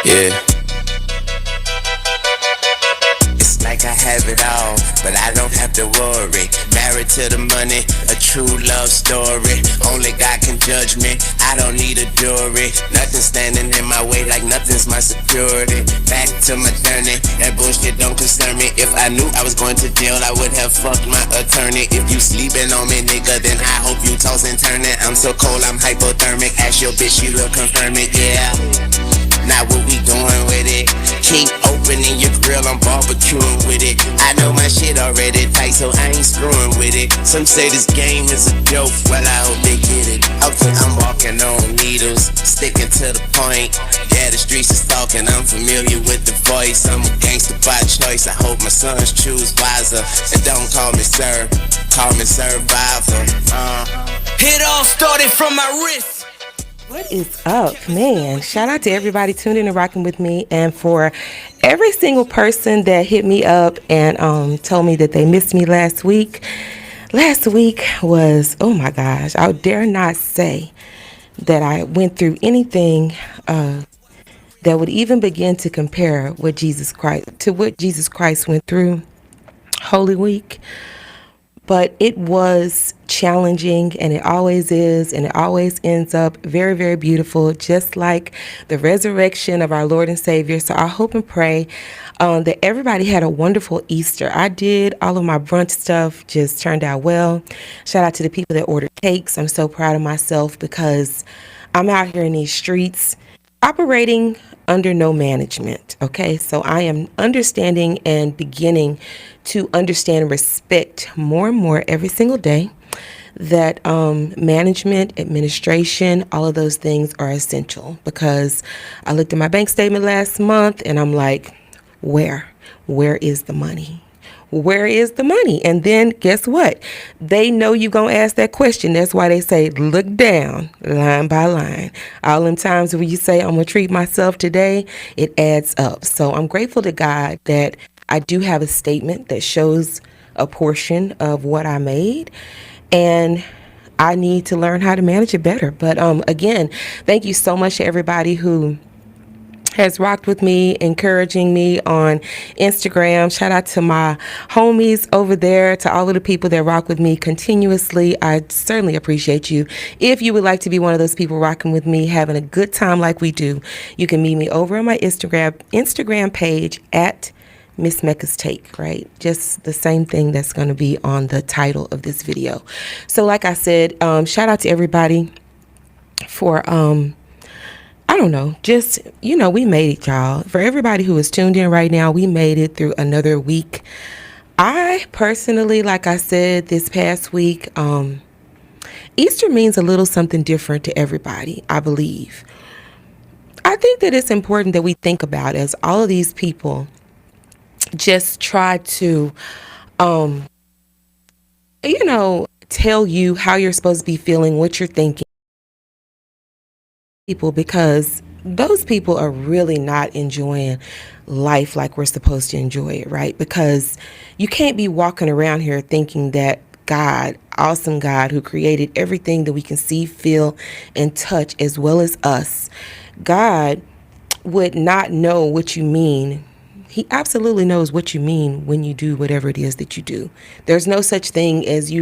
Yeah. It's like I have it all, but I don't have to worry. Married to the money, a true love story. Only God can judge me, I don't need a jury. Nothing standing in my way like nothing's my security. Back to my journey, that bullshit don't concern me. If I knew I was going to jail, I would have fucked my attorney. If you sleeping on me, nigga, then I hope you toss and turn it. I'm so cold, I'm hypothermic. Ask your bitch, she will confirm it, yeah. Now what we doing with it? Keep opening your grill, I'm barbecuing with it. I know my shit already tight, so I ain't screwing with it. Some say this game is a joke, well I hope they get it. Okay, I'm walking on needles, sticking to the point. Yeah, the streets is talking, I'm familiar with the voice. I'm a gangster by choice, I hope my sons choose wiser. And don't call me sir, call me survivor. It all started from my wrist. What is up, man? Shout out to everybody tuned in and rocking with me, and for every single person that hit me up and told me that they missed me last week. Last week was, oh my gosh, I dare not say that I went through anything that would even begin to compare what Jesus Christ went through Holy Week. But it was challenging, and it always is, and it always ends up very, very beautiful, just like the resurrection of our Lord and Savior. So I hope and pray that everybody had a wonderful Easter. I did. All of my brunch stuff just turned out well. Shout out to the people that ordered cakes. I'm so proud of myself because I'm out here in these streets operating under no management. Okay, so I am understanding and beginning to understand and respect more and more every single day that management, administration, all of those things are essential, because I looked at my bank statement last month and I'm like, where is the money? Where is the money? And then guess what? They know you gonna ask that question. That's why they say, look down line by line. All them times when you say, I'm gonna treat myself today, it adds up. So I'm grateful to God that I do have a statement that shows a portion of what I made, and I need to learn how to manage it better. But again, thank you so much to everybody who has rocked with me, encouraging me on Instagram. Shout out to my homies over there, to all of the people that rock with me continuously. I certainly appreciate you. If you would like to be one of those people rocking with me, having a good time like we do, you can meet me over on my Instagram page at Miss Mecca's Take, right? Just the same thing that's going to be on the title of this video. So like I said, shout out to everybody for I don't know, just, we made it, y'all. For everybody who is tuned in right now, we made it through another week. I personally, like I said, this past week, Easter means a little something different to everybody, I believe. I think that it's important that we think about, as all of these people just try to, tell you how you're supposed to be feeling, what you're thinking. People, because those people are really not enjoying life like we're supposed to enjoy it, right? Because you can't be walking around here thinking that God, awesome God who created everything that we can see, feel, and touch, as well as us, God would not know what you mean. He absolutely knows what you mean when you do whatever it is that you do. There's no such thing as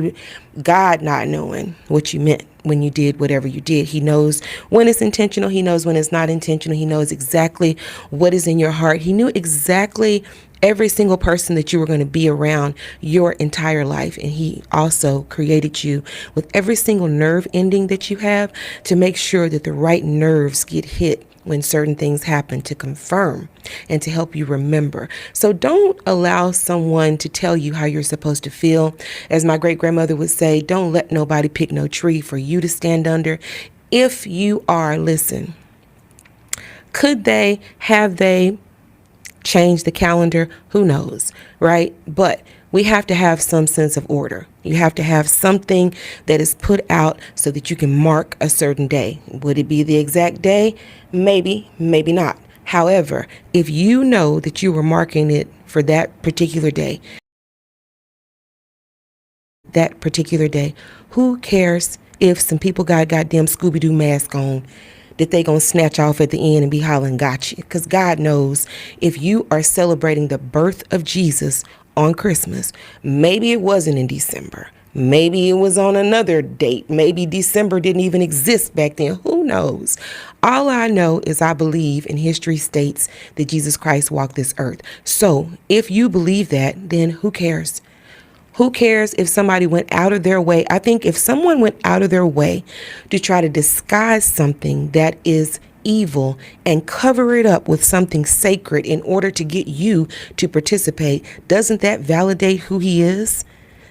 God not knowing what you meant when you did whatever you did. He knows when it's intentional. He knows when it's not intentional. He knows exactly what is in your heart. He knew exactly every single person that you were going to be around your entire life. And he also created you with every single nerve ending that you have to make sure that the right nerves get hit when certain things happen, to confirm and to help you remember. So don't allow someone to tell you how you're supposed to feel. As my great grandmother would say, don't let nobody pick no tree for you to stand under. If you are, listen, have they changed the calendar? Who knows, right? But we have to have some sense of order. You have to have something that is put out so that you can mark a certain day. Would it be the exact day? Maybe, maybe not. However, if you know that you were marking it for that particular day, who cares if some people got goddamn Scooby-Doo mask on? that they gonna snatch off at the end and be hollering gotcha. Because God knows if you are celebrating the birth of Jesus on Christmas, maybe it wasn't in December. Maybe it was on another date. Maybe December didn't even exist back then. Who knows? All I know is I believe, and history states, that Jesus Christ walked this earth. So if you believe that, then who cares? Who cares if somebody went out of their way? I think if someone went out of their way to try to disguise something that is evil and cover it up with something sacred in order to get you to participate, doesn't that validate who he is?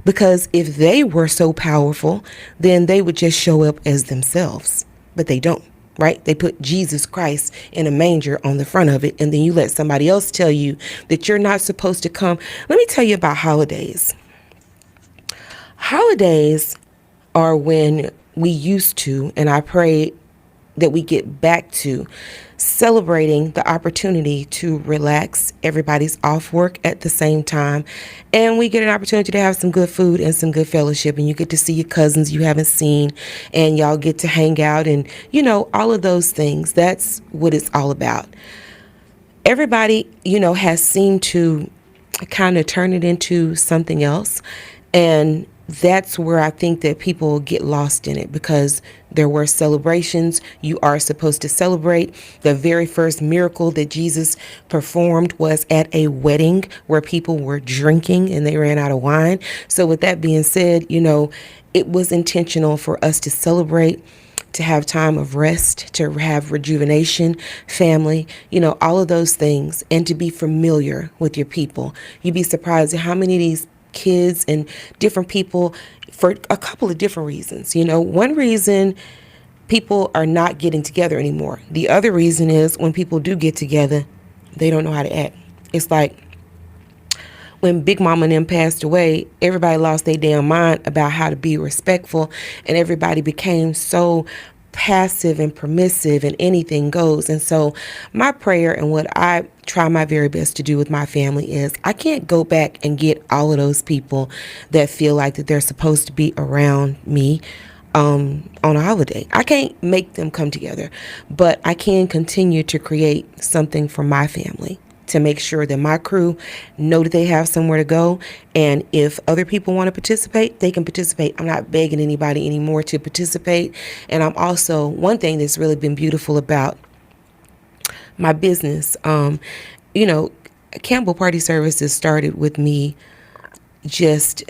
Because if they were so powerful, then they would just show up as themselves. But they don't, right? They put Jesus Christ in a manger on the front of it, and then you let somebody else tell you that you're not supposed to come. Let me tell you about holidays. Holidays are when we used to, and I pray that we get back to, celebrating the opportunity to relax. Everybody's off work at the same time, and we get an opportunity to have some good food and some good fellowship, and you get to see your cousins you haven't seen, and y'all get to hang out, and all of those things. That's what it's all about. Everybody has seemed to kind of turn it into something else, and that's where I think that people get lost in it, because there were celebrations. You are supposed to celebrate. The very first miracle that Jesus performed was at a wedding where people were drinking and they ran out of wine. So with that being said, it was intentional for us to celebrate, to have time of rest, to have rejuvenation, family, all of those things, and to be familiar with your people. You'd be surprised at how many of these kids and different people, for a couple of different reasons. One reason, people are not getting together anymore. The other reason is when people do get together, they don't know how to act. It's like when Big Mama and them passed away, everybody lost their damn mind about how to be respectful, and everybody became so passive and permissive and anything goes. And so my prayer, and what I try my very best to do with my family, is I can't go back and get all of those people that feel like that they're supposed to be around me on a holiday. I can't make them come together, but I can continue to create something for my family, to make sure that my crew know that they have somewhere to go. And if other people want to participate, they can participate. I'm not begging anybody anymore to participate. And I'm also, one thing that's really been beautiful about my business, Campbell Party Services started with me just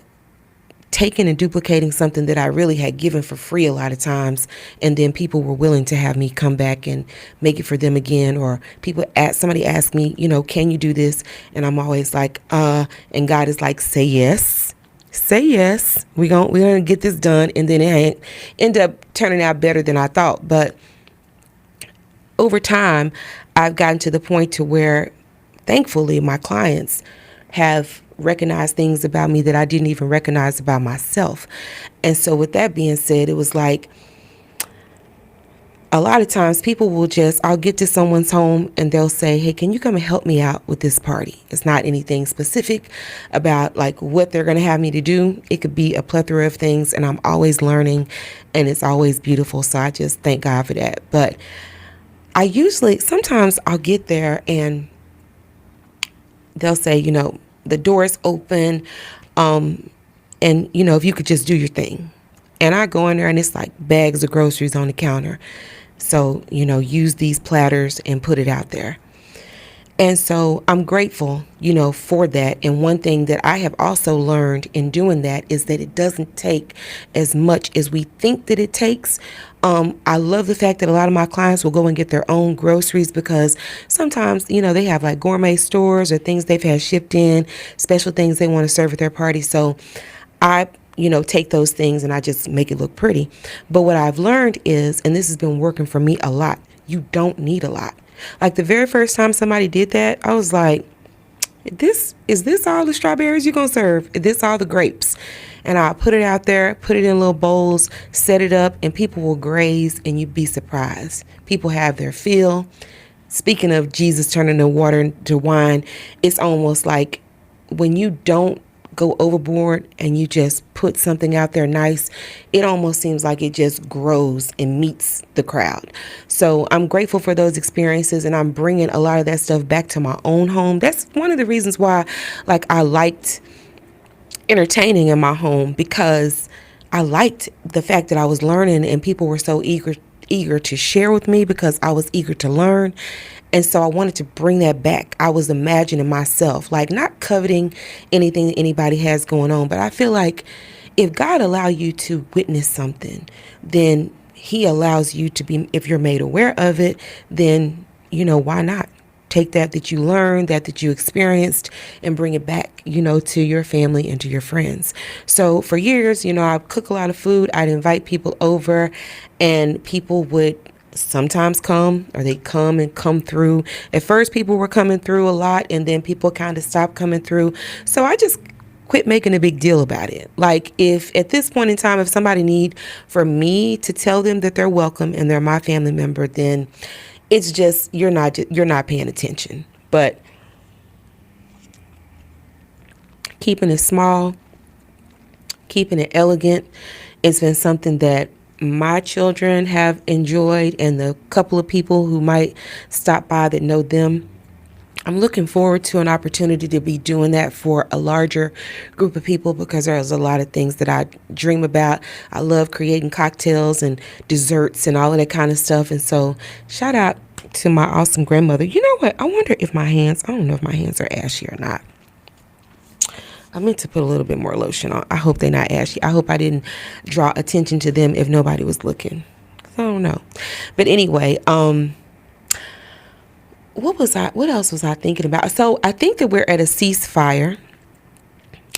taking and duplicating something that I really had given for free a lot of times, and then people were willing to have me come back and make it for them again. Or somebody asked me, can you do this? And I'm always like, and God is like, say yes. We're gonna get this done. And then it end up turning out better than I thought. But over time, I've gotten to the point to where, thankfully, my clients have recognized things about me that I didn't even recognize about myself. And so with that being said, it was like, a lot of times people will I'll get to someone's home and they'll say, hey, can you come and help me out with this party? It's not anything specific about like what they're going to have me to do. It could be a plethora of things, and I'm always learning, and it's always beautiful. So I just thank God for that. But sometimes I'll get there and they'll say, the door's open, and if you could just do your thing. And I go in there and it's like bags of groceries on the counter. So, use these platters and put it out there. And so I'm grateful, for that. And one thing that I have also learned in doing that is that it doesn't take as much as we think that it takes. I love the fact that a lot of my clients will go and get their own groceries, because sometimes, they have like gourmet stores or things they've had shipped in, special things they want to serve at their party. So I take those things and I just make it look pretty. But what I've learned is, and this has been working for me a lot, you don't need a lot. Like the very first time somebody did that, I was like, is this all the strawberries you're going to serve? Is this all the grapes? And I'll put it out there, put it in little bowls, set it up, and people will graze, and you'd be surprised. People have their fill. Speaking of Jesus turning the water into wine, it's almost like when you don't go overboard and you just put something out there nice, it almost seems like it just grows and meets the crowd. So I'm grateful for those experiences, and I'm bringing a lot of that stuff back to my own home. That's one of the reasons why, like, I liked entertaining in my home, because I liked the fact that I was learning and people were so eager to share with me because I was eager to learn. And so I wanted to bring that back. I was imagining myself, like, not coveting anything that anybody has going on, but I feel like if God allow you to witness something, then he allows you to be, if you're made aware of it, then, why not? Take that you learned, that you experienced, and bring it back, to your family and to your friends. So for years, I'd cook a lot of food. I'd invite people over, and people would sometimes come, or they come through. At first, people were coming through a lot, and then people kind of stopped coming through. So I just quit making a big deal about it. Like, if at this point in time, if somebody need for me to tell them that they're welcome and they're my family member, then it's just, you're not paying attention. But keeping it small, keeping it elegant, it's been something that my children have enjoyed, and the couple of people who might stop by that know them. I'm looking forward to an opportunity to be doing that for a larger group of people, because there's a lot of things that I dream about. I love creating cocktails and desserts and all of that kind of stuff. And so shout out to my awesome grandmother. You know what? I wonder if I don't know if my hands are ashy or not. I meant to put a little bit more lotion on. I hope they're not ashy. I hope I didn't draw attention to them if nobody was looking. I don't know. But anyway, what else was I thinking about? So I think that we're at a ceasefire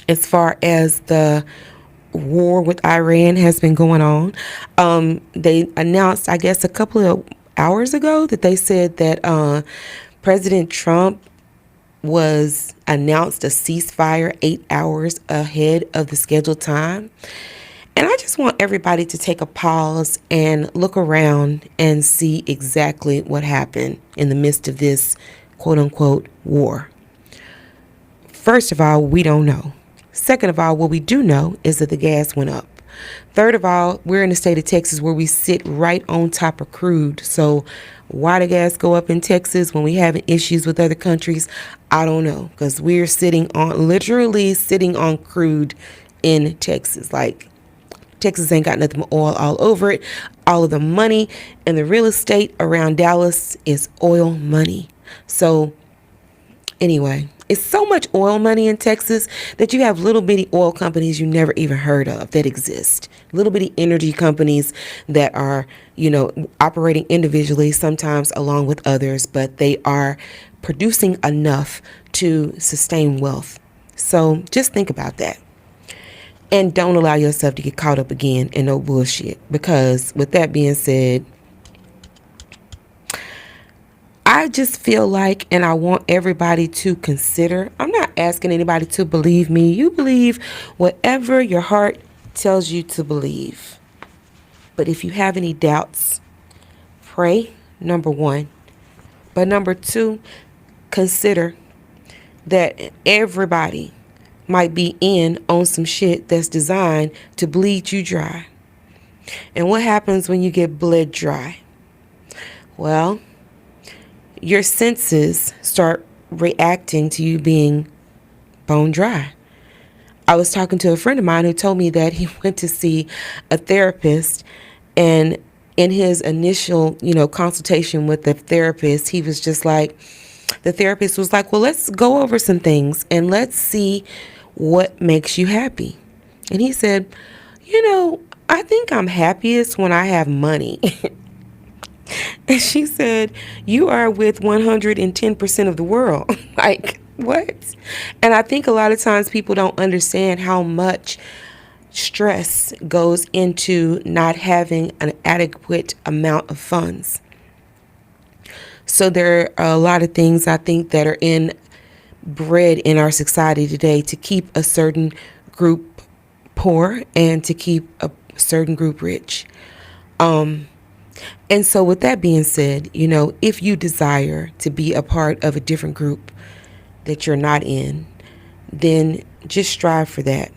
as far as the war with Iran has been going on. They announced, I guess, a couple of hours ago that they said that President Trump was announced a ceasefire 8 hours ahead of the scheduled time. And I just want everybody to take a pause and look around and see exactly what happened in the midst of this quote unquote war. First of all, we don't know. Second of all, what we do know is that the gas went up. Third of all, we're in the state of Texas where we sit right on top of crude. So why the gas go up in Texas when we having issues with other countries? I don't know, because we're literally sitting on crude in Texas. Like, Texas ain't got nothing but oil all over it. All of the money and the real estate around Dallas is oil money. So anyway, it's so much oil money in Texas that you have little bitty oil companies you never even heard of that exist. Little bitty energy companies that are, operating individually, sometimes along with others, but they are producing enough to sustain wealth. So just think about that. And don't allow yourself to get caught up again in no bullshit. Because with that being said, I just feel like, and I want everybody to consider, I'm not asking anybody to believe me. You believe whatever your heart tells you to believe. But if you have any doubts, pray, number one. But number two, consider that everybody might be in on some shit that's designed to bleed you dry. And what happens when you get bled dry? Well, your senses start reacting to you being bone dry. I was talking to a friend of mine who told me that he went to see a therapist, and in his initial, consultation with the therapist, he was just like, the therapist was like, well, let's go over some things and let's see what makes you happy. And he said, I think I'm happiest when I have money. And she said, you are with 110% of the world. Like, what? And I think a lot of times people don't understand how much stress goes into not having an adequate amount of funds. So there are a lot of things I think that are bred in our society today to keep a certain group poor and to keep a certain group rich. And so with that being said, if you desire to be a part of a different group that you're not in, then just strive for that.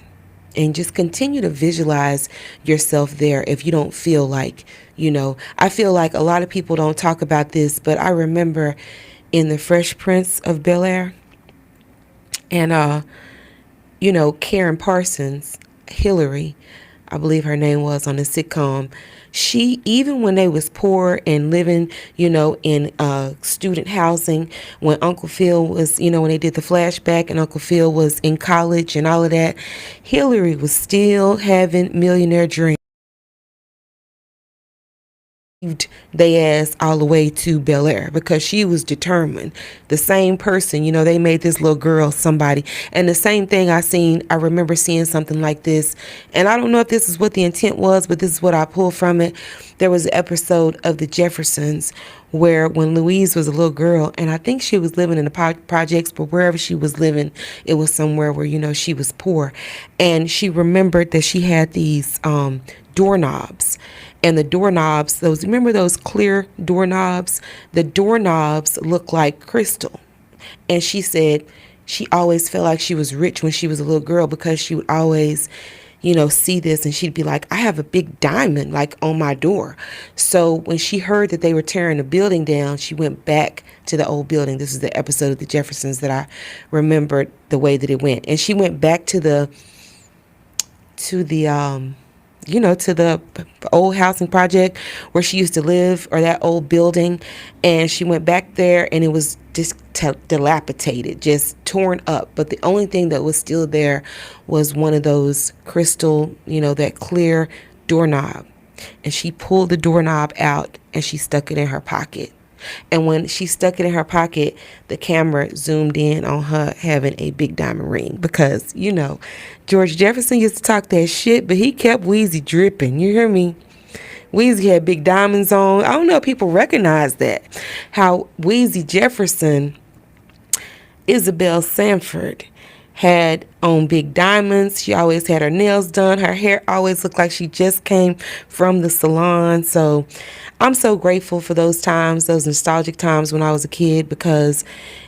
And just continue to visualize yourself there if you don't feel like, I feel like a lot of people don't talk about this, but I remember in the Fresh Prince of Bel Air, and Karen Parsons, Hillary, I believe her name was on the sitcom. She, even when they was poor and living, in student housing, when Uncle Phil was, when they did the flashback and Uncle Phil was in college and all of that, Hillary was still having millionaire dreams. They ass all the way to Bel Air because she was determined. The same person, they made this little girl somebody. And the same thing I remember seeing something like this. And I don't know if this is what the intent was, but this is what I pulled from it. There was an episode of The Jeffersons where when Louise was a little girl, and I think she was living in the projects, but wherever she was living, it was somewhere where, she was poor. And she remembered that she had these doorknobs. And the doorknobs, remember those clear doorknobs? The doorknobs look like crystal. And she said she always felt like she was rich when she was a little girl because she would always, see this and she'd be like, I have a big diamond like on my door. So when she heard that they were tearing the building down, she went back to the old building. This is the episode of The Jeffersons that I remembered the way that it went. And she went back to the to the old housing project where she used to live, or that old building, and she went back there and it was just dilapidated, just torn up, but the only thing that was still there was one of those crystal, that clear doorknob, and she pulled the doorknob out and she stuck it in her pocket. And when she stuck it in her pocket, the camera zoomed in on her having a big diamond ring because, George Jefferson used to talk that shit, but he kept Weezy dripping. You hear me? Weezy had big diamonds on. I don't know if people recognize that. How Weezy Jefferson, Isabel Sanford, had on big diamonds. She always had her nails done. Her hair always looked like she just came from the salon. So I'm so grateful for those times, those nostalgic times when I was a kid, because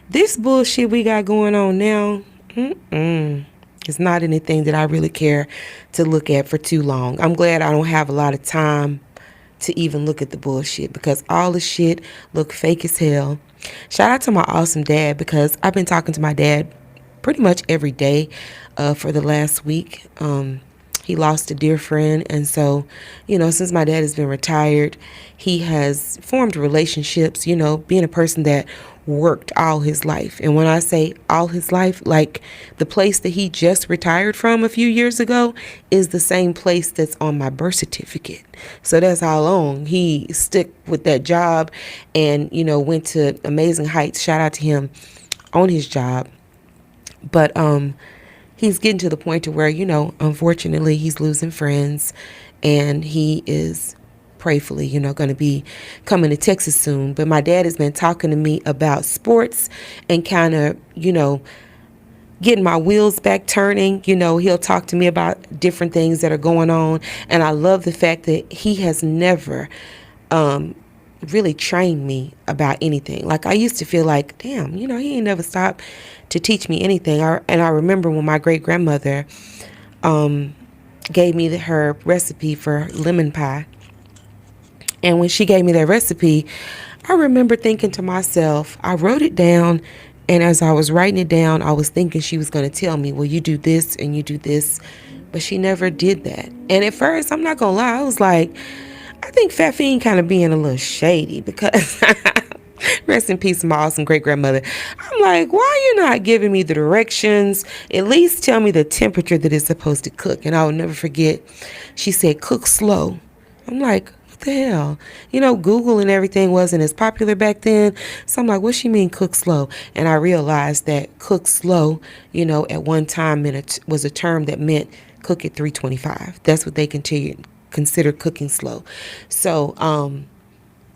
this bullshit we got going on now, it's not anything that I really care to look at for too long. I'm glad I don't have a lot of time to even look at the bullshit because all the shit look fake as hell. Shout out to my awesome dad because I've been talking to my dad pretty much every day for the last week. He lost a dear friend, and so, since my dad has been retired, he has formed relationships, being a person that worked all his life. And when I say all his life, like the place that he just retired from a few years ago is the same place that's on my birth certificate. So that's how long he stuck with that job and, went to amazing heights. Shout out to him on his job. But he's getting to the point to where, unfortunately, he's losing friends, and he is prayfully, going to be coming to Texas soon. But my dad has been talking to me about sports and kind of, getting my wheels back turning. He'll talk to me about different things that are going on. And I love the fact that he has never really trained me about anything. Like I used to feel like, damn, he ain't never stopped to teach me anything. I remember when my great grandmother gave me her recipe for lemon pie. And when she gave me that recipe, I remember thinking to myself, I wrote it down, and as I was writing it down, I was thinking she was going to tell me, well, you do this and you do this, but she never did that. And at first, I'm not going to lie, I was like, I think Fat Fiend kind of being a little shady because rest in peace, my awesome great grandmother. I'm like, why are you not giving me the directions? At least tell me the temperature that it's supposed to cook. And I will never forget, she said, cook slow. I'm like, what the hell? Google and everything wasn't as popular back then. So I'm like, what she mean cook slow? And I realized that cook slow, at one time was a term that meant cook at 325. That's what they consider cooking slow. So,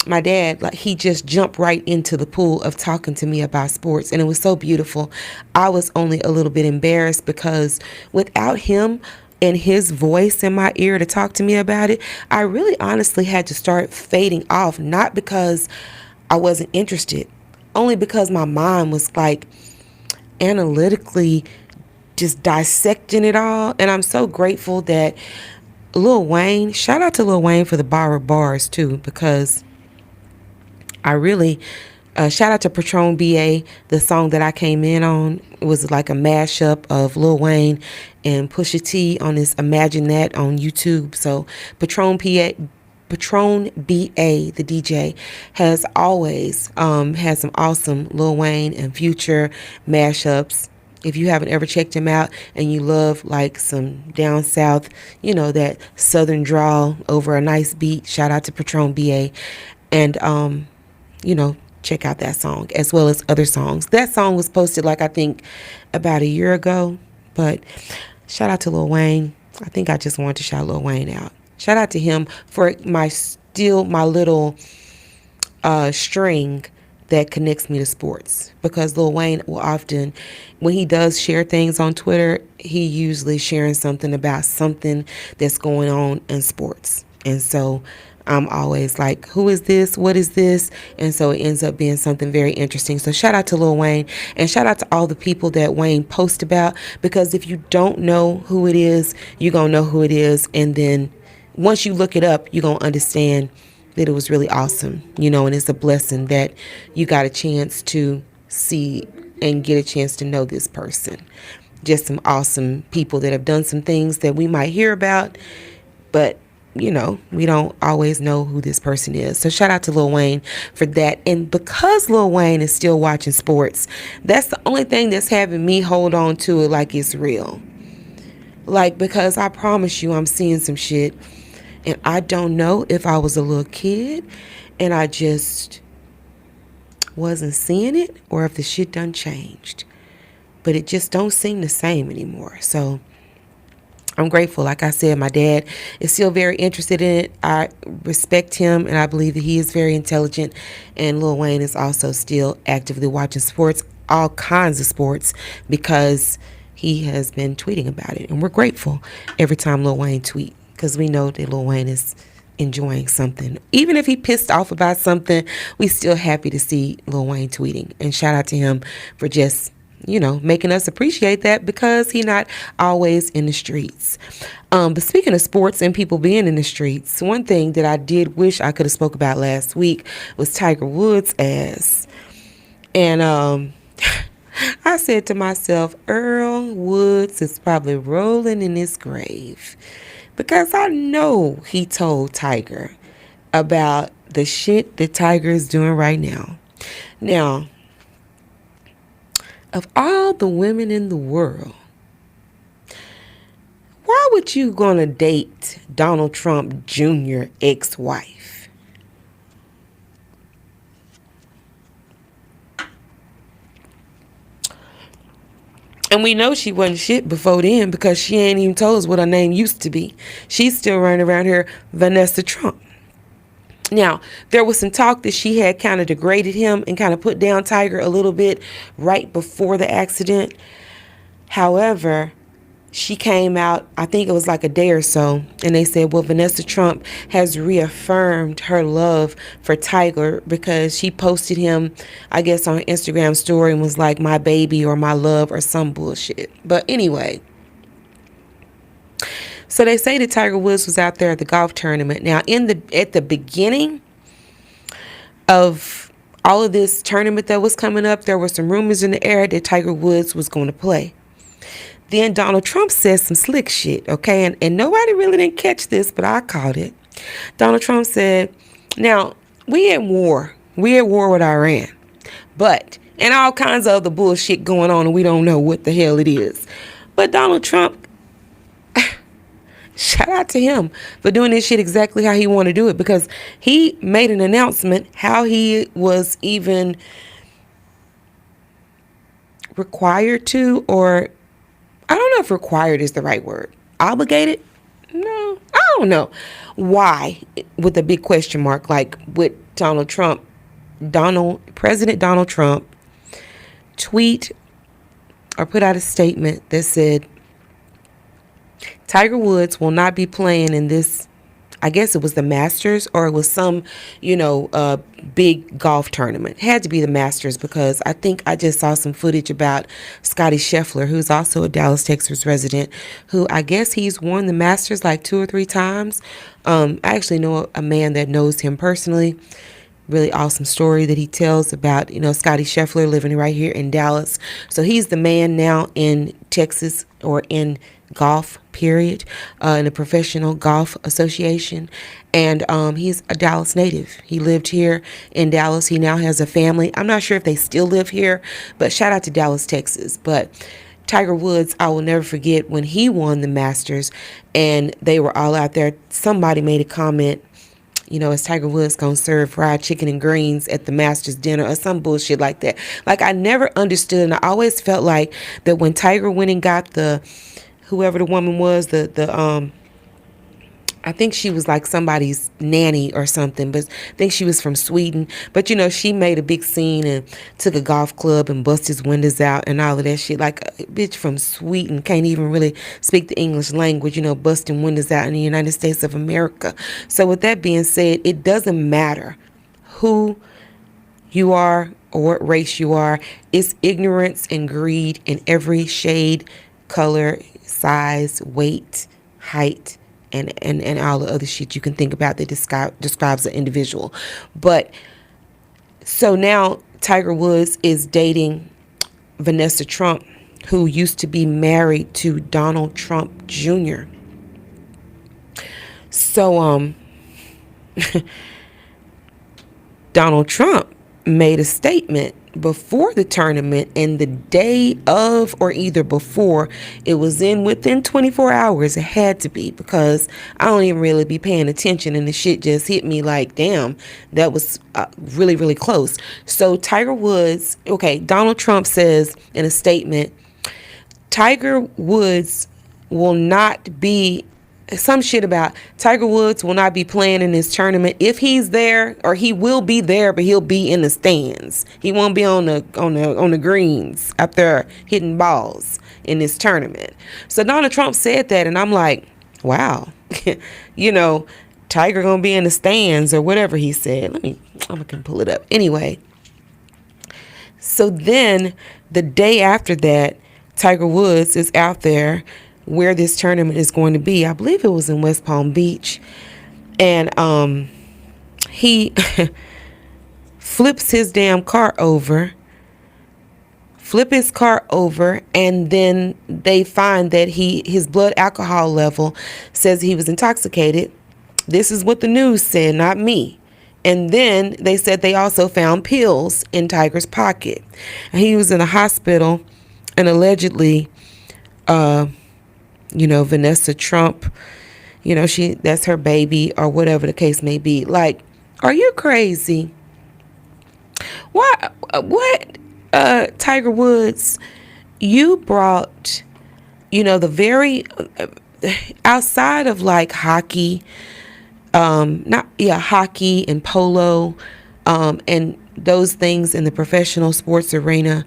my dad, like, he just jumped right into the pool of talking to me about sports, and it was so beautiful. I was only a little bit embarrassed because without him and his voice in my ear to talk to me about it, I really honestly had to start fading off, not because I wasn't interested, only because my mind was like analytically just dissecting it all. And I'm so grateful that Lil Wayne, shout out to Lil Wayne for the borrowed bars too, because I really shout out to Patron BA. The song that I came in on, it was like a mashup of Lil Wayne and Pusha T on this Imagine That on YouTube. So Patron BA, the DJ, has always had some awesome Lil Wayne and Future mashups. If you haven't ever checked him out and you love like some down south, that southern drawl over a nice beat, shout out to Patron BA. And check out that song as well as other songs. That song was posted like I think about a year ago, but shout out to Lil Wayne. I think I just wanted to shout Lil Wayne out. Shout out to him for my little string that connects me to sports, because Lil Wayne will often, when he does share things on Twitter, he usually sharing something about something that's going on in sports. And so I'm always like, who is this? What is this? And so it ends up being something very interesting. So shout out to Lil Wayne, and shout out to all the people that Wayne posts about, because if you don't know who it is, you're going to know who it is. And then once you look it up, you're going to understand that it was really awesome, and it's a blessing that you got a chance to see and get a chance to know this person. Just some awesome people that have done some things that we might hear about, but we don't always know who this person is. So shout out to Lil Wayne for that. And because Lil Wayne is still watching sports, that's the only thing that's having me hold on to it like it's real. Like, because I promise you, I'm seeing some shit, and I don't know if I was a little kid and I just wasn't seeing it, or if the shit done changed. But it just don't seem the same anymore. So I'm grateful. Like I said, my dad is still very interested in it. I respect him, and I believe that he is very intelligent. And Lil Wayne is also still actively watching sports, all kinds of sports, because he has been tweeting about it. And we're grateful every time Lil Wayne tweets, because we know that Lil Wayne is enjoying something. Even if he pissed off about something, we still happy to see Lil Wayne tweeting. And shout out to him for just making us appreciate that, because he not always in the streets. But speaking of sports and people being in the streets, one thing that I did wish I could have spoke about last week was Tiger Woods' ass. And I said to myself, Earl Woods is probably rolling in his grave, because I know he told Tiger about the shit that Tiger is doing right now. Now, of all the women in the world, why would you gonna date Donald Trump Jr. ex-wife? And we know she wasn't shit before then, because she ain't even told us what her name used to be. She's still running around here, Vanessa Trump. Now, there was some talk that she had kind of degraded him and kind of put down Tiger a little bit right before the accident. However, she came out, I think it was like a day or so, and they said, well, Vanessa Trump has reaffirmed her love for Tiger, because she posted him, I guess, on her Instagram story and was like, my baby or my love or some bullshit. But anyway, so they say that Tiger Woods was out there at the golf tournament. Now, at the beginning of all of this tournament that was coming up, there were some rumors in the air that Tiger Woods was going to play. Then Donald Trump said some slick shit, okay? And nobody really didn't catch this, but I caught it. Donald Trump said, now, we at war. We at war with Iran. But, and all kinds of other bullshit going on, and we don't know what the hell it is. But Donald Trump, shout out to him for doing this shit exactly how he wanted to do it, because he made an announcement how he was even required to, or I don't know if required is the right word. Obligated? No, I don't know. Why? With a big question mark, like with President Donald Trump tweet or put out a statement that said, Tiger Woods will not be playing in this, I guess it was the Masters, or it was some, big golf tournament. It had to be the Masters, because I think I just saw some footage about Scotty Scheffler, who's also a Dallas, Texas resident, who I guess he's won the Masters like 2 or 3 times. I actually know a man that knows him personally. Really awesome story that he tells about, Scotty Scheffler living right here in Dallas. So he's the man now in Texas, or in golf, period, in the Professional Golf Association. And he's a Dallas native. He lived here in Dallas. He now has a family. I'm not sure if they still live here, but shout out to Dallas, Texas. But Tiger Woods, I will never forget when he won the Masters and they were all out there. Somebody made a comment, is Tiger Woods going to serve fried chicken and greens at the Masters dinner or some bullshit like that. Like, I never understood, and I always felt like that when Tiger went and got whoever the woman was, I think she was like somebody's nanny or something, but I think she was from Sweden. But, she made a big scene and took a golf club and bust his windows out and all of that shit. Like, a bitch from Sweden can't even really speak the English language, busting windows out in the United States of America. So with that being said, it doesn't matter who you are or what race you are. It's ignorance and greed in every shade, color, size, weight, height, and all the other shit you can think about that describes an individual. But so now Tiger Woods is dating Vanessa Trump, who used to be married to Donald Trump Jr. So Donald Trump made a statement before the tournament, and the day of, or either before, it was within 24 hours. It had to be, because I don't even really be paying attention, and the shit just hit me like, damn, that was really, really close. So Tiger Woods, Donald Trump says in a statement, Tiger Woods will not be, some shit about Tiger Woods will not be playing in this tournament. If he's there, or he will be there, but he'll be in the stands. He won't be on the greens up there hitting balls in this tournament. So Donald Trump said that, and I'm like, wow, Tiger gonna be in the stands or whatever he said. I can pull it up anyway. So then the day after that, Tiger Woods is out there where this tournament is going to be. I believe it was in West Palm Beach. And he flips his damn car over. And then they find that his blood alcohol level says he was intoxicated. This is what the news said, not me. And then they said they also found pills in Tiger's pocket. And he was in a hospital, and allegedly Vanessa Trump, that's her baby, or whatever the case may be. Like, are you crazy? What, Tiger Woods, you brought, the very, outside of like hockey, hockey and polo, and those things in the professional sports arena,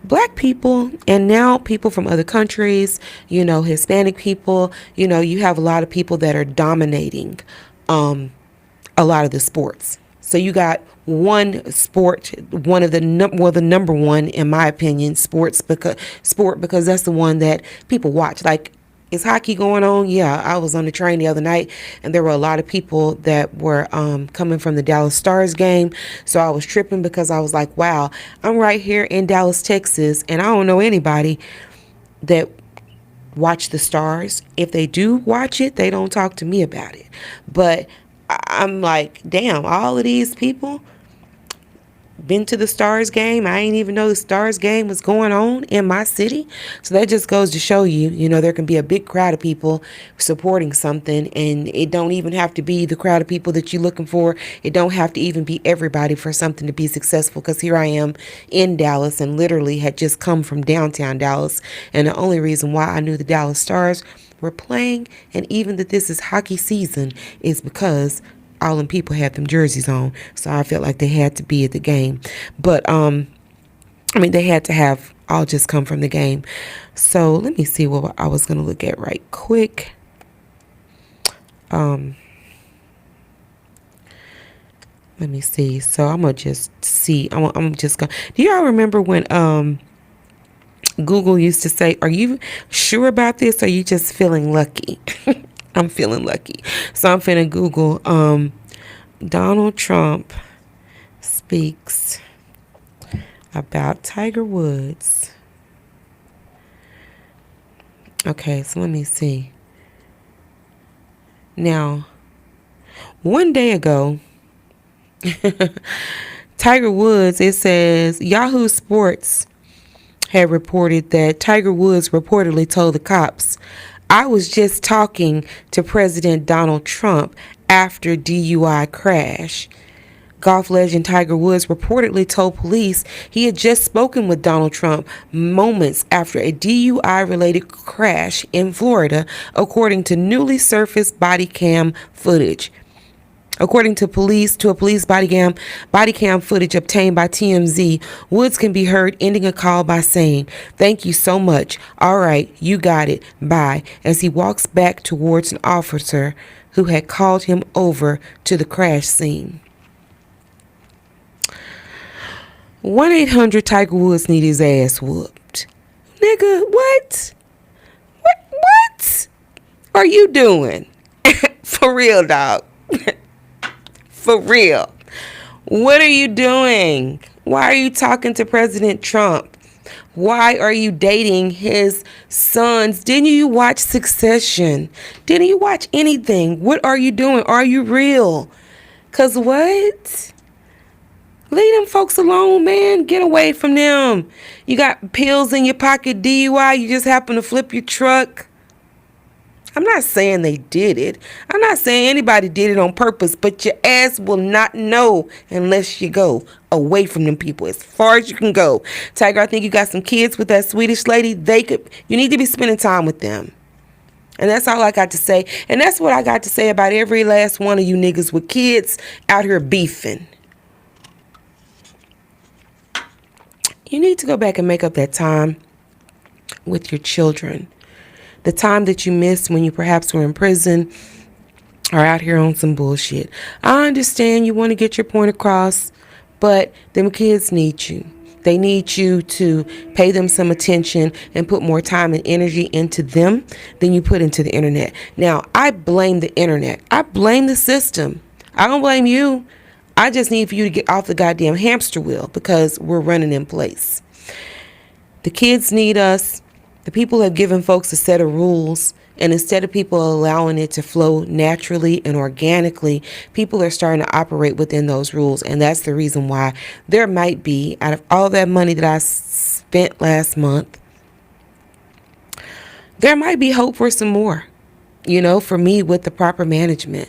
Black people, and now people from other countries, Hispanic people, you have a lot of people that are dominating a lot of the sports. So you got one sport, the number one, in my opinion, because that's the one that people watch. Like, is hockey going on? Yeah, I was on the train the other night, and there were a lot of people that were coming from the Dallas Stars game. So I was tripping, because I was like, wow, I'm right here in Dallas, Texas, and I don't know anybody that watch the Stars. If they do watch it, they don't talk to me about it. But I'm like, damn, all of these people been to the Stars game. I ain't even know the Stars game was going on in my city. So that just goes to show you, there can be a big crowd of people supporting something, and it don't even have to be the crowd of people that you're looking for. It don't have to even be everybody for something to be successful, because here I am in Dallas and literally had just come from downtown Dallas, and the only reason why I knew the Dallas Stars were playing, and even that this is hockey season, is because all them people had them jerseys on. So I felt like they had to be at the game. But they had to have all just come from the game. So let me see what I was going to look at right quick. Let me see. So I'm gonna just see. I'm just gonna. Do y'all remember when Google used to say, "Are you sure about this? Or are you just feeling lucky?" I'm feeling lucky, so I'm finna Google. Donald Trump speaks about Tiger Woods. Okay, so let me see. Now, one day ago, Tiger Woods, it says Yahoo Sports had reported that Tiger Woods reportedly told the cops, "I was just talking to President Donald Trump after DUI crash." Golf legend Tiger Woods reportedly told police he had just spoken with Donald Trump moments after a DUI-related crash in Florida, according to newly surfaced body cam footage. According to a police body cam footage obtained by TMZ, Woods can be heard ending a call by saying, "Thank you so much. All right, you got it. Bye," as he walks back towards an officer who had called him over to the crash scene. 1-800 Tiger Woods need his ass whooped. Nigga, what? What are you doing? For real, dog. For real. What are you doing? Why are you talking to President Trump? Why are you dating his sons? Didn't you watch Succession? Didn't you watch anything? What are you doing? Are you real? 'Cause what? Leave them folks alone, man. Get away from them. You got pills in your pocket, DUI. You just happen to flip your truck. I'm not saying they did it. I'm not saying anybody did it on purpose, but your ass will not know unless you go away from them people as far as you can go. Tiger, I think you got some kids with that Swedish lady. You need to be spending time with them. And that's all I got to say. And that's what I got to say about every last one of you niggas with kids out here beefing. You need to go back and make up that time with your children. The time that you missed when you perhaps were in prison or out here on some bullshit. I understand you want to get your point across, but them kids need you. They need you to pay them some attention and put more time and energy into them than you put into the internet. Now, I blame the internet. I blame the system. I don't blame you. I just need for you to get off the goddamn hamster wheel because we're running in place. The kids need us. The people have given folks a set of rules, and instead of people allowing it to flow naturally and organically, people are starting to operate within those rules. And that's the reason why there might be, out of all that money that I spent last month, there might be hope for some more, for me with the proper management.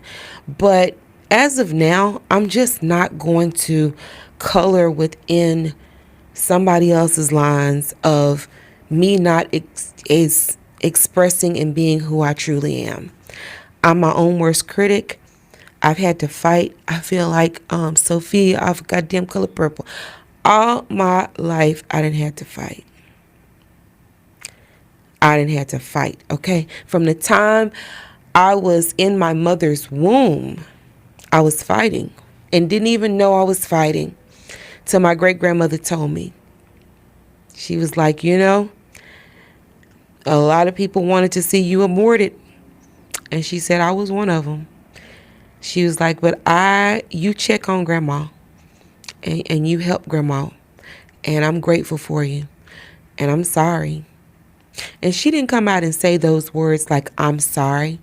But as of now, I'm just not going to color within somebody else's lines of me not expressing and being who I truly am. I'm my own worst critic. I've had to fight. I feel like Sophia off Goddamn Color Purple. All my life, I didn't have to fight. Okay? From the time I was in my mother's womb, I was fighting and didn't even know I was fighting till my great-grandmother told me. She was like, a lot of people wanted to see you aborted. And she said, I was one of them. She was like, but you check on grandma and you help grandma. And I'm grateful for you. And I'm sorry. And she didn't come out and say those words like, I'm sorry.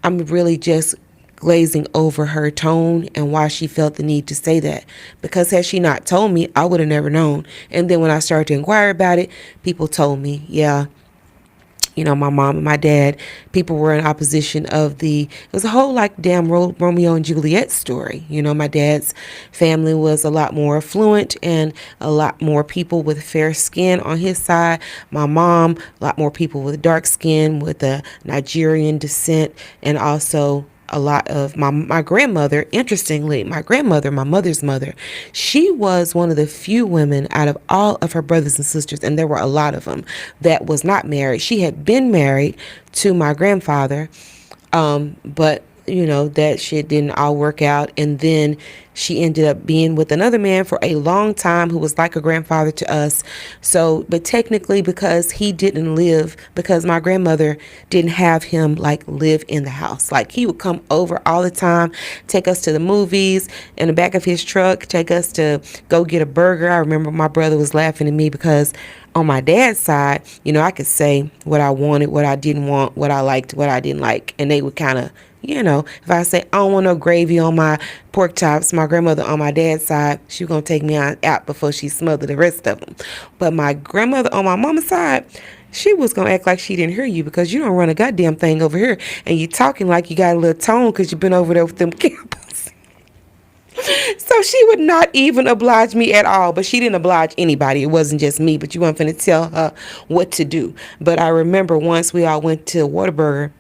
I'm really just glazing over her tone and why she felt the need to say that. Because had she not told me, I would have never known. And then when I started to inquire about it, people told me, yeah, my mom and my dad, people were in opposition of it was a whole like damn Romeo and Juliet story. My dad's family was a lot more affluent and a lot more people with fair skin on his side. My mom, a lot more people with dark skin with a Nigerian descent, and also a lot of my grandmother. Interestingly, my grandmother, my mother's mother, she was one of the few women out of all of her brothers and sisters, and there were a lot of them, that was not married. She had been married to my grandfather, but that shit didn't all work out. And then she ended up being with another man for a long time who was like a grandfather to us. So, but technically, because he didn't live, because my grandmother didn't have him like live in the house. Like he would come over all the time, take us to the movies in the back of his truck, take us to go get a burger. I remember my brother was laughing at me because on my dad's side, I could say what I wanted, what I didn't want, what I liked, what I didn't like. And they would kind of, if I say, I don't want no gravy on my pork chops, my grandmother on my dad's side, she was going to take me out before she smothered the rest of them. But my grandmother on my mama's side, she was going to act like she didn't hear you because you don't run a goddamn thing over here. And you talking like you got a little tone because you've been over there with them campers. So she would not even oblige me at all. But she didn't oblige anybody. It wasn't just me. But you weren't going to tell her what to do. But I remember once we all went to Whataburger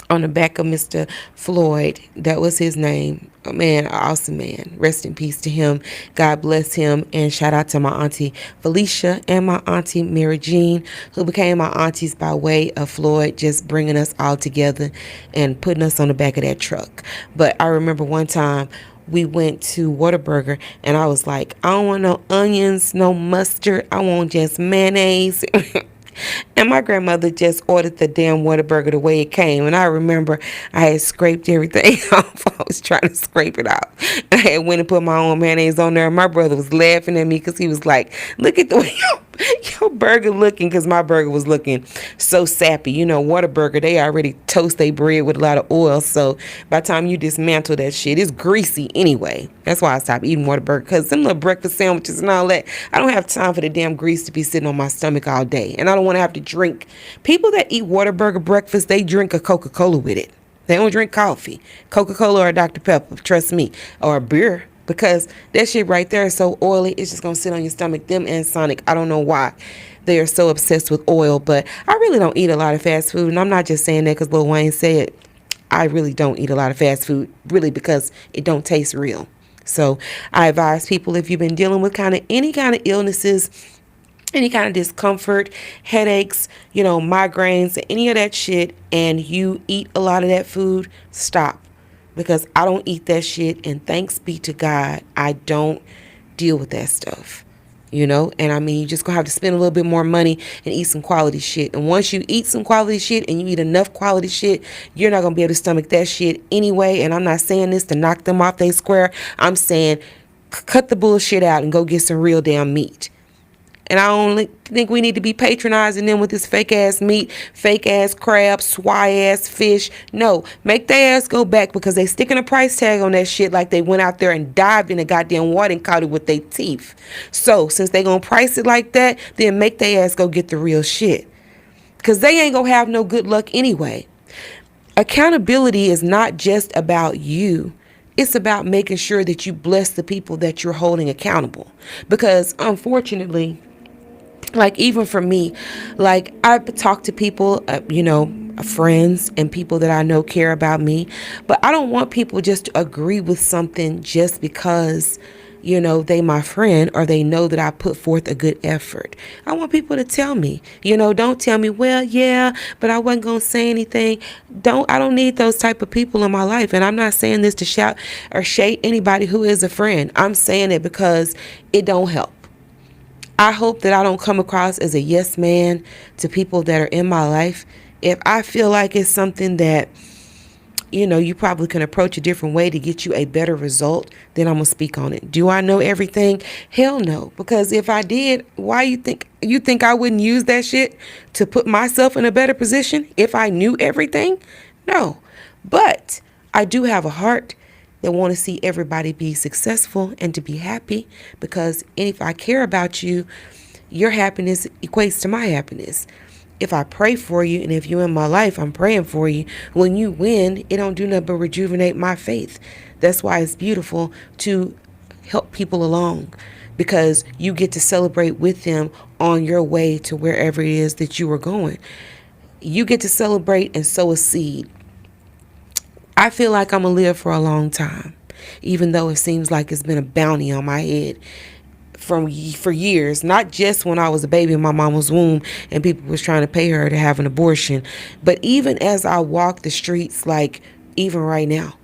on the back of Mr. Floyd. That was his name. Oh, man, awesome man. Rest in peace to him. God bless him. And shout out to my auntie Felicia and my auntie Mary Jean, who became my aunties by way of Floyd, just bringing us all together and putting us on the back of that truck. But I remember one time we went to Whataburger and I was like, I don't want no onions, no mustard. I want just mayonnaise. And my grandmother just ordered the damn Whataburger the way it came. And I remember I had scraped everything off. I was trying to scrape it out. I had went and put my own mayonnaise on there. And my brother was laughing at me because he was like, look at the way your burger looking, because my burger was looking so sappy. Whataburger, they already toast their bread with a lot of oil. So by the time you dismantle that shit, it's greasy anyway. That's why I stopped eating Whataburger, because them little breakfast sandwiches and all that, I don't have time for the damn grease to be sitting on my stomach all day. And I don't want to have to drink. People that eat Whataburger breakfast, they drink a Coca-Cola with it. They don't drink coffee, Coca-Cola or Dr. Pepper, trust me, or a beer. Because that shit right there is so oily, it's just going to sit on your stomach. Them and Sonic, I don't know why they are so obsessed with oil. But I really don't eat a lot of fast food. And I'm not just saying that because Lil Wayne said I really don't eat a lot of fast food, really, because it don't taste real. So I advise people, if you've been dealing with any kind of illnesses, any kind of discomfort, headaches, migraines, any of that shit, and you eat a lot of that food, stop. Because I don't eat that shit, and thanks be to God, I don't deal with that stuff. And I mean, you just gonna have to spend a little bit more money and eat some quality shit. And once you eat some quality shit and you eat enough quality shit, you're not gonna be able to stomach that shit anyway. And I'm not saying this to knock them off their square. I'm saying cut the bullshit out and go get some real damn meat. And I only think we need to be patronizing them with this fake ass meat, fake ass crab, swai ass fish. No, make their ass go back, because they sticking a price tag on that shit like they went out there and dived in the goddamn water and caught it with their teeth. So since they gonna price it like that, then make their ass go get the real shit, because they ain't gonna have no good luck anyway. Accountability is not just about you. It's about making sure that you bless the people that you're holding accountable. Because unfortunately, like even for me, like I talk to people, friends and people that I know care about me, but I don't want people just to agree with something just because, they my friend or they know that I put forth a good effort. I want people to tell me, don't tell me, well, yeah, but I wasn't going to say anything. I don't need those type of people in my life. And I'm not saying this to shout or shade anybody who is a friend. I'm saying it because it don't help. I hope that I don't come across as a yes man to people that are in my life. If I feel like it's something that, you probably can approach a different way to get you a better result, then I'm going to speak on it. Do I know everything? Hell no. Because if I did, why you think I wouldn't use that shit to put myself in a better position if I knew everything? No. But I do have a heart that want to see everybody be successful and to be happy, because if I care about you, your happiness equates to my happiness. If I pray for you and if you're in my life, I'm praying for you. When you win, it don't do nothing but rejuvenate my faith. That's why it's beautiful to help people along, because you get to celebrate with them on your way to wherever it is that you are going. You get to celebrate and sow a seed. I feel like I'm going to live for a long time, even though it seems like it's been a bounty on my head for years, not just when I was a baby in my mama's womb and people was trying to pay her to have an abortion, but even as I walk the streets, like even right now.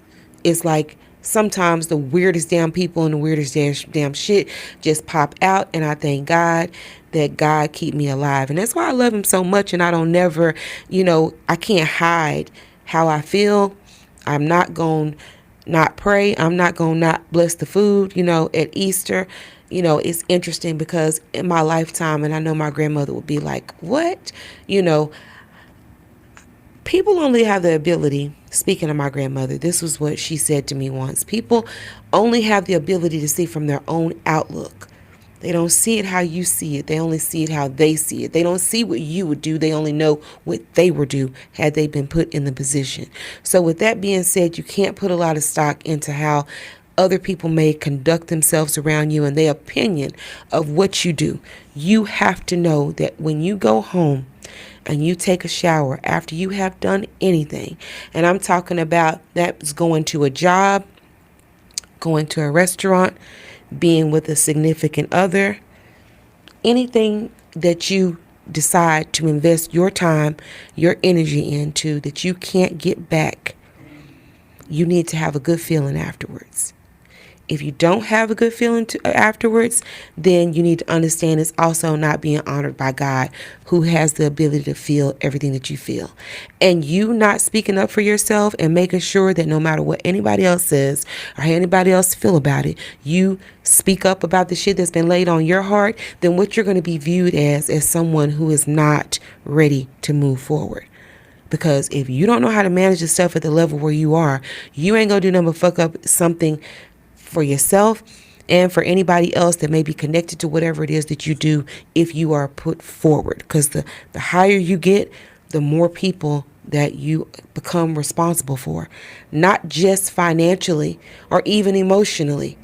It's like sometimes the weirdest damn people and the weirdest damn shit just pop out, and I thank God that God keep me alive. And that's why I love him so much, and I don't never, I can't hide how I feel. I'm not going to not pray. I'm not going to not bless the food, at Easter. It's interesting because in my lifetime, and I know my grandmother would be like, what? You know, People only have the ability, speaking of my grandmother, this was what she said to me once. People only have the ability to see from their own outlook. They don't see it how you see it. They only see it how they see it. They don't see what you would do. They only know what they would do had they been put in the position. So with that being said, you can't put a lot of stock into how other people may conduct themselves around you and their opinion of what you do. You have to know that when you go home and you take a shower after you have done anything, and I'm talking about that's going to a job, going to a restaurant, being with a significant other, anything that you decide to invest your time, your energy into that you can't get back, you need to have a good feeling afterwards. If you don't have a good feeling afterwards, then you need to understand it's also not being honored by God, who has the ability to feel everything that you feel. And you not speaking up for yourself and making sure that no matter what anybody else says or how anybody else feel about it, you speak up about the shit that's been laid on your heart, then what you're going to be viewed as someone who is not ready to move forward. Because if you don't know how to manage the stuff at the level where you are, you ain't going to do nothing but fuck up something for yourself and for anybody else that may be connected to whatever it is that you do if you are put forward. Because the higher you get, the more people that you become responsible for, not just financially or even emotionally,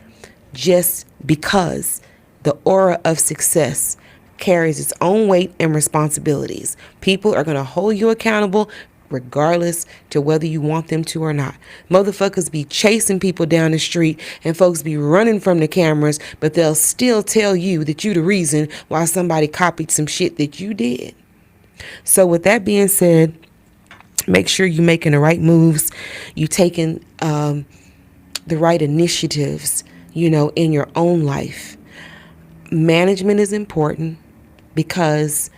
just because the aura of success carries its own weight and responsibilities. People are going to hold you accountable regardless to whether you want them to or not. Motherfuckers be chasing people down the street and folks be running from the cameras, but they'll still tell you that you the reason why somebody copied some shit that you did. So with that being said, make sure you're making the right moves. You taking the right initiatives, in your own life. Management is important because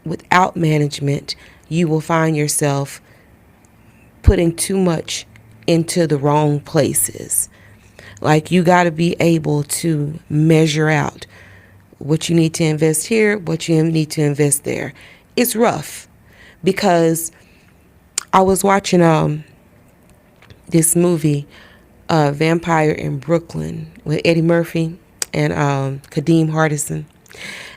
without management, you will find yourself putting too much into the wrong places. Like you got to be able to measure out what you need to invest here, what you need to invest there. It's rough because I was watching this movie, Vampire in Brooklyn, with Eddie Murphy and Kadeem Hardison.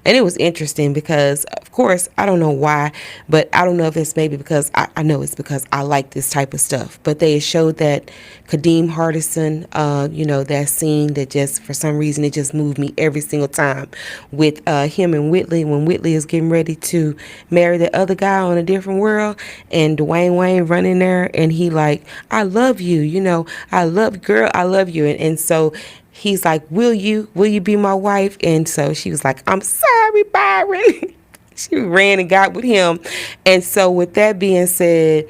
And it was interesting because, of course, I don't know why, but I don't know if it's maybe because I know it's because I like this type of stuff. But they showed that Kadeem Hardison, that scene that just for some reason it just moved me every single time with him and Whitley when Whitley is getting ready to marry the other guy on a different world, and Dwayne Wayne running there and he like, I love you, I love you, and so he's like, will you be my wife? And so she was like, I'm sorry, Byron. She ran and got with him. And so with that being said,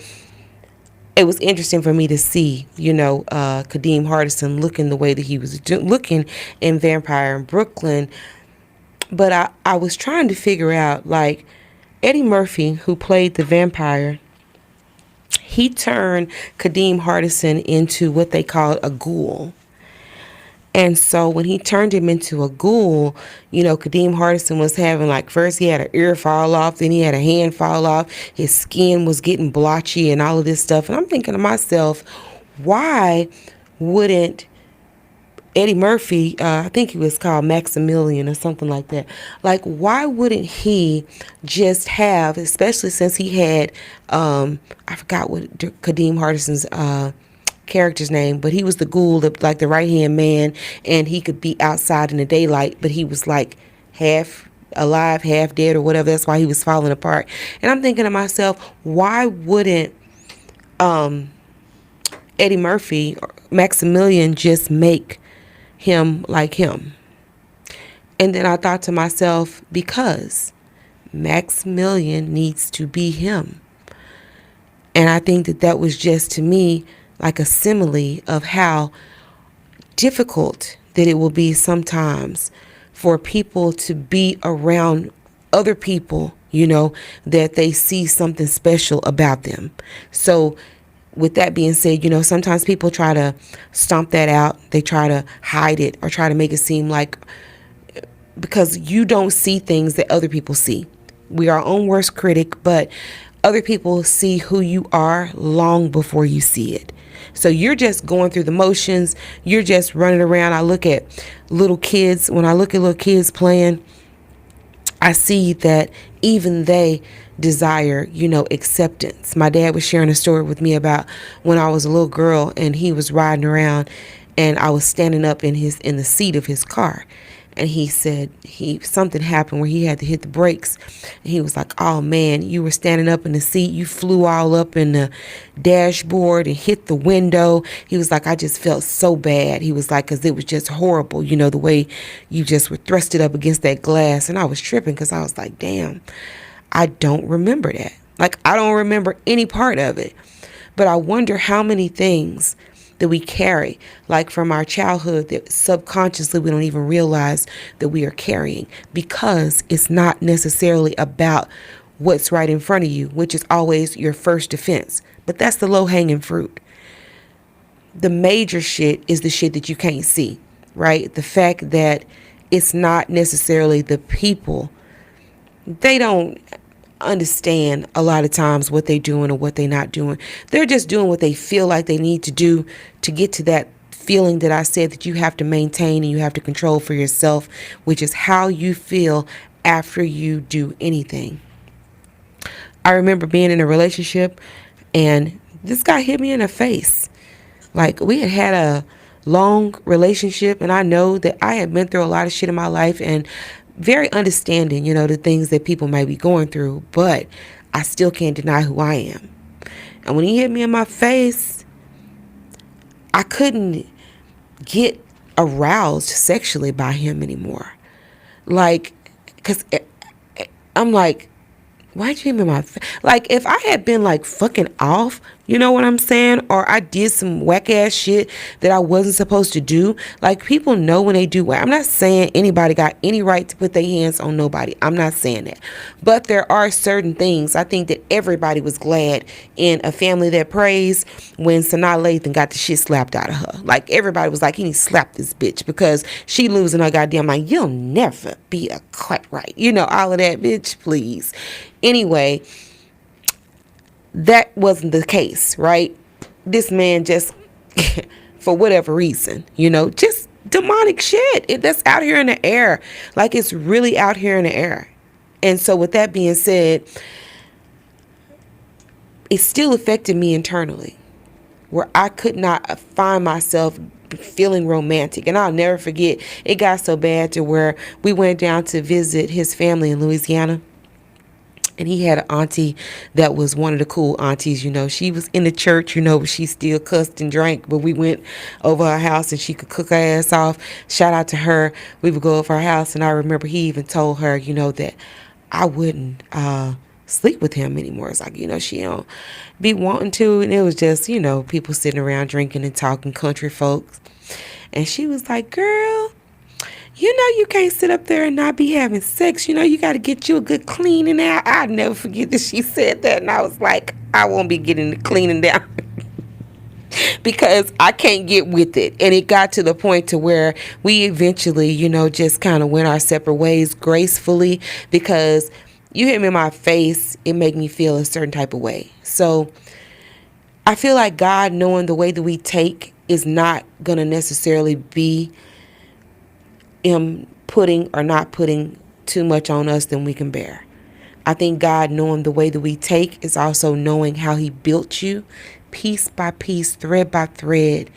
it was interesting for me to see, Kadeem Hardison looking the way that he was looking in Vampire in Brooklyn. But I was trying to figure out, like, Eddie Murphy, who played the vampire, he turned Kadeem Hardison into what they called a ghoul. And so when he turned him into a ghoul, Kadeem Hardison was having, like, first he had an ear fall off, then he had a hand fall off. His skin was getting blotchy and all of this stuff. And I'm thinking to myself, why wouldn't Eddie Murphy, I think he was called Maximilian or something like that. Like, why wouldn't he just have, especially since he had, I forgot what Kadeem Hardison's character's name, but he was the ghoul, like the right hand man, and he could be outside in the daylight, but he was like half alive, half dead, or whatever. That's why he was falling apart. And I'm thinking to myself, why wouldn't Eddie Murphy or Maximilian just make him like him? And then I thought to myself, because Maximilian needs to be him. And I think that was just, to me, like a simile of how difficult that it will be sometimes for people to be around other people, that they see something special about them. So, with that being said, sometimes people try to stomp that out. They try to hide it or try to make it seem like because you don't see things that other people see. We are our own worst critic, but other people see who you are long before you see it. So you're just going through the motions. You're just running around. I look at little kids. When I look at little kids playing, I see that even they desire, acceptance. My dad was sharing a story with me about when I was a little girl and he was riding around and I was standing up in the seat of his car. And he said something happened where he had to hit the brakes. And he was like, "Oh man, you were standing up in the seat. You flew all up in the dashboard and hit the window." He was like, "I just felt so bad." He was like, "Cause it was just horrible, the way you just were thrusted up against that glass." And I was tripping because I was like, "Damn, I don't remember that. Like, I don't remember any part of it." But I wonder how many things that we carry, like from our childhood, that subconsciously we don't even realize that we are carrying, because it's not necessarily about what's right in front of you, which is always your first defense. But that's the low-hanging fruit. The major shit is the shit that you can't see, right? The fact that it's not necessarily the people. They don't understand a lot of times what they're doing or what they're not doing. They're just doing what they feel like they need to do to get to that feeling that I said that you have to maintain and you have to control for yourself, which is how you feel after you do anything. I remember being in a relationship and this guy hit me in the face. Like, we had a long relationship and I know that I had been through a lot of shit in my life and very understanding, the things that people might be going through, but I still can't deny who I am. And when he hit me in my face, I couldn't get aroused sexually by him anymore. Like, because I'm like, why'd you hit me in my face? Like, if I had been like fucking off, you know what I'm saying? Or I did some whack ass shit that I wasn't supposed to do. Like, people know when they do whack. I'm not saying anybody got any right to put their hands on nobody. I'm not saying that. But there are certain things. I think that everybody was glad in A Family That Prays when Sanaa Lathan got the shit slapped out of her. Like, everybody was like, he needs to slap this bitch because she losing her goddamn mind. You'll never be a quite right. All of that, bitch, please. Anyway, that wasn't the case, right? This man just, for whatever reason, just demonic shit. That's out here in the air. Like, it's really out here in the air. And so with that being said, it still affected me internally, where I could not find myself feeling romantic. And I'll never forget, it got so bad to where we went down to visit his family in Louisiana. And he had an auntie that was one of the cool aunties, She was in the church, but she still cussed and drank. But we went over her house and she could cook her ass off. Shout out to her. We would go over her house. And I remember he even told her, that I wouldn't sleep with him anymore. It's like, she don't be wanting to. And it was just, people sitting around drinking and talking, country folks. And she was like, "Girl, you can't sit up there and not be having sex. You got to get you a good cleaning out." I'd never forget that she said that. And I was like, I won't be getting the cleaning down because I can't get with it. And it got to the point to where we eventually, just kind of went our separate ways gracefully, because you hit me in my face, it made me feel a certain type of way. So I feel like God, knowing the way that we take, is not going to necessarily be him putting or not putting too much on us than we can bear. I think God, knowing the way that we take, is also knowing how he built you piece by piece, thread by thread,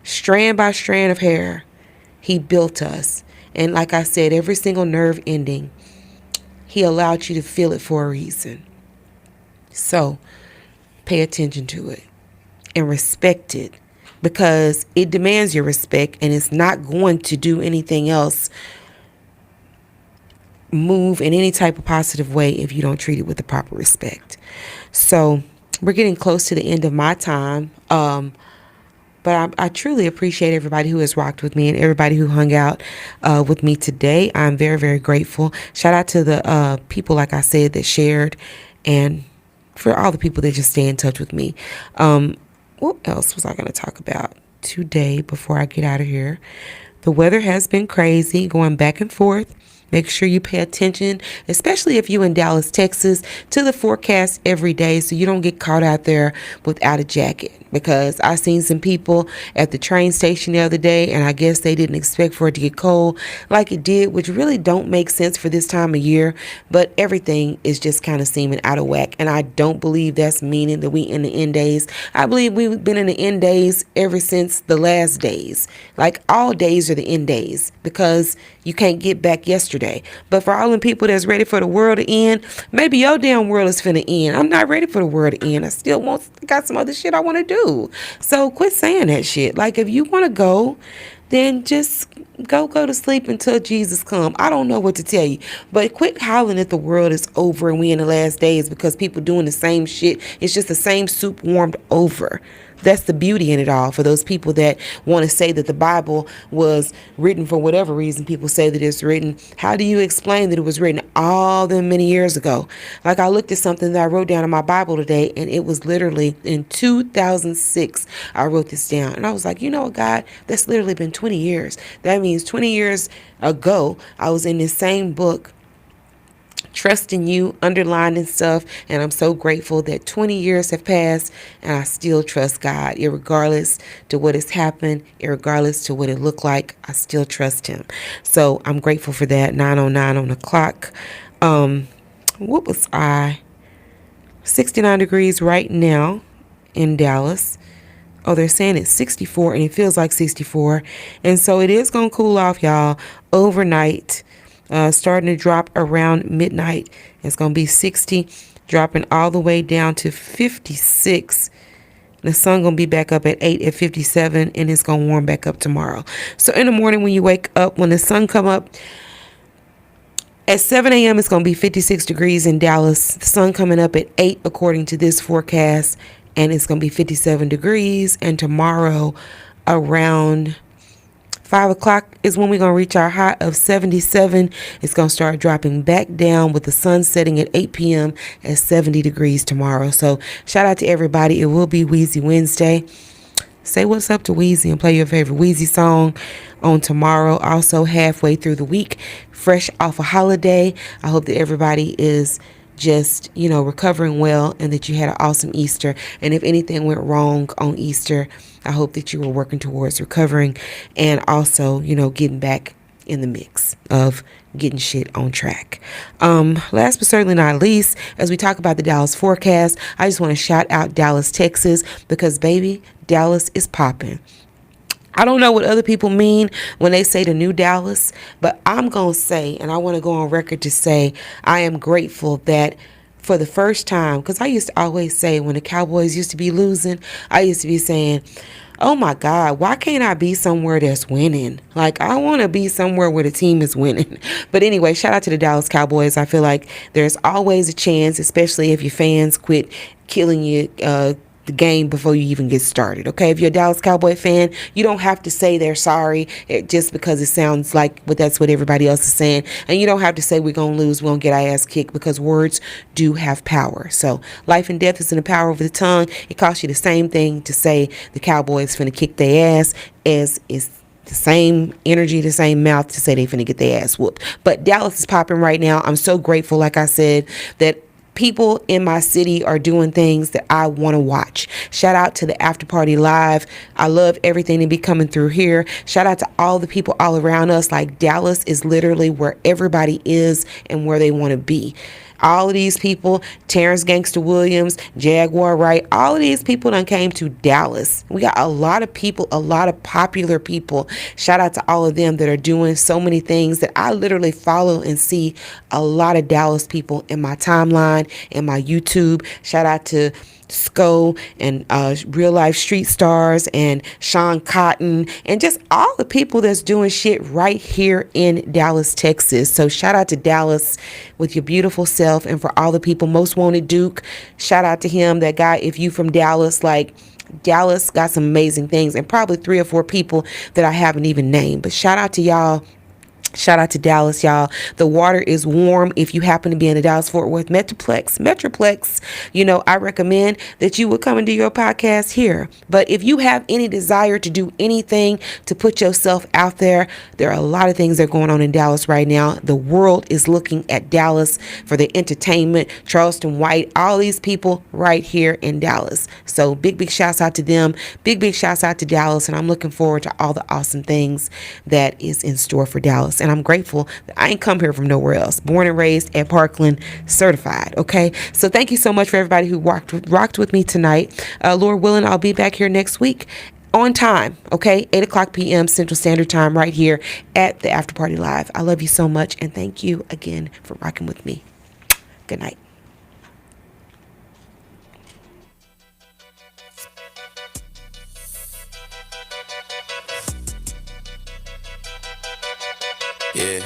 strand by strand of hair. He built us. And like I said, every single nerve ending, he allowed you to feel it for a reason. So pay attention to it and respect it, because it demands your respect, and it's not going to do anything else, move in any type of positive way, if you don't treat it with the proper respect. So we're getting close to the end of my time. But I truly appreciate everybody who has rocked with me and everybody who hung out with me today. I'm very, very grateful. Shout out to the people, like I said, that shared, and for all the people that just stay in touch with me. What else was I going to talk about today before I get out of here? The weather has been crazy, going back and forth. Make sure you pay attention, especially if you're in Dallas, Texas, to the forecast every day so you don't get caught out there without a jacket. Because I seen some people at the train station the other day, and I guess they didn't expect for it to get cold like it did, which really don't make sense for this time of year. But everything is just kind of seeming out of whack, and I don't believe that's meaning that we in the end days. I believe we've been in the end days ever since the last days. Like, all days are the end days because you can't get back yesterday. But for all the people that's ready for the world to end, maybe your damn world is finna end. I'm not ready for the world to end. I still got some other shit I want to do. So quit saying that shit. Like, if you want to go, then just go to sleep until Jesus come. I don't know what to tell you, but quit hollering that the world is over and we in the last days because people doing the same shit. It's just the same soup warmed over. That's the beauty in it all. For those people that want to say that the Bible was written for whatever reason people say that it's written, how do you explain that it was written all them many years ago? Like, I looked at something that I wrote down in my Bible today, and it was literally in 2006. I wrote this down, and I was like, you know what, God, that's literally been 20 years. That means 20 years ago, I was in this same book, trusting you, underlining stuff, and I'm so grateful that 20 years have passed and I still trust God, irregardless to what has happened, irregardless to what it looked like. I still trust him. So I'm grateful for that. 9:09 on the clock. What was I? 69 degrees right now in Dallas. Oh, they're saying it's 64 and it feels like 64. And so it is going to cool off, y'all, overnight. Starting to drop around midnight. It's going to be 60, dropping all the way down to 56. The sun going to be back up at 8 at 57, and it's going to warm back up tomorrow. So in the morning when you wake up, when the sun come up, at 7 a.m., it's going to be 56 degrees in Dallas. The sun coming up at 8 according to this forecast, and it's going to be 57 degrees. And tomorrow around 5 o'clock is when we're going to reach our high of 77. It's going to start dropping back down with the sun setting at 8 p.m. at 70 degrees tomorrow. So shout out to everybody. It will be Wheezy Wednesday. Say what's up to Wheezy and play your favorite Wheezy song on tomorrow. Also halfway through the week, fresh off a holiday. I hope that everybody is just, recovering well and that you had an awesome Easter. And if anything went wrong on Easter, I hope that you were working towards recovering and also, getting back in the mix of getting shit on track. Last but certainly not least, as we talk about the Dallas forecast, I just want to shout out Dallas, Texas, because baby, Dallas is popping. I don't know what other people mean when they say the new Dallas, but I'm going to say, and I want to go on record to say, I am grateful that for the first time, because I used to always say when the Cowboys used to be losing, I used to be saying, oh my God, why can't I be somewhere that's winning? Like, I want to be somewhere where the team is winning. But anyway, shout out to the Dallas Cowboys. I feel like there's always a chance, especially if your fans quit killing you, the game before you even get started. Okay, if you're a Dallas Cowboy fan, you don't have to say they're sorry just because it sounds like that's what everybody else is saying, and you don't have to say we're gonna lose, we're gonna get our ass kicked, because words do have power. So life and death is in the power of the tongue. It costs you the same thing to say the Cowboys finna kick their ass as is the same energy, the same mouth to say they finna get their ass whooped. But Dallas is popping right now. I'm so grateful, like I said, that people in my city are doing things that I want to watch. Shout out to the After Party Live. I love everything to be coming through here. Shout out to all the people all around us. Like, Dallas is literally where everybody is and where they want to be. All of these people, Terrence Gangster Williams, Jaguar Wright, all of these people done came to Dallas. We got a lot of people, a lot of popular people. Shout out to all of them that are doing so many things that I literally follow and see a lot of Dallas people in my timeline, in my YouTube. Shout out to Sko and Real Life Street Stars and Sean Cotton and just all the people that's doing shit right here in Dallas, Texas. So shout out to Dallas with your beautiful self, and for all the people, Most Wanted Duke, shout out to him, that guy. If you from Dallas, like, Dallas got some amazing things, and probably 3 or 4 people that I haven't even named, but shout out to y'all. Shout out to Dallas, y'all. The water is warm if you happen to be in the Dallas-Fort Worth Metroplex. I recommend that you would come and do your podcast here. But if you have any desire to do anything to put yourself out there, there are a lot of things that are going on in Dallas right now. The world is looking at Dallas for the entertainment. Charleston White, all these people right here in Dallas. So big shouts out to them. Big shouts out to Dallas. And I'm looking forward to all the awesome things that is in store for Dallas. And I'm grateful that I ain't come here from nowhere else. Born and raised at Parkland, certified. Okay. So thank you so much for everybody who rocked with me tonight. Lord willing, I'll be back here next week on time. Okay. 8 o'clock p.m. Central Standard Time right here at the After Party Live. I love you so much. And thank you again for rocking with me. Good night. Yeah.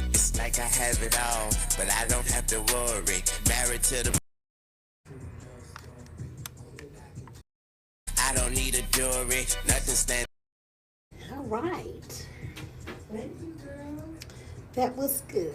It's like I have it all, but I don't have to worry. Married to the I don't need a jewelry, nothing stand. All right. That was good.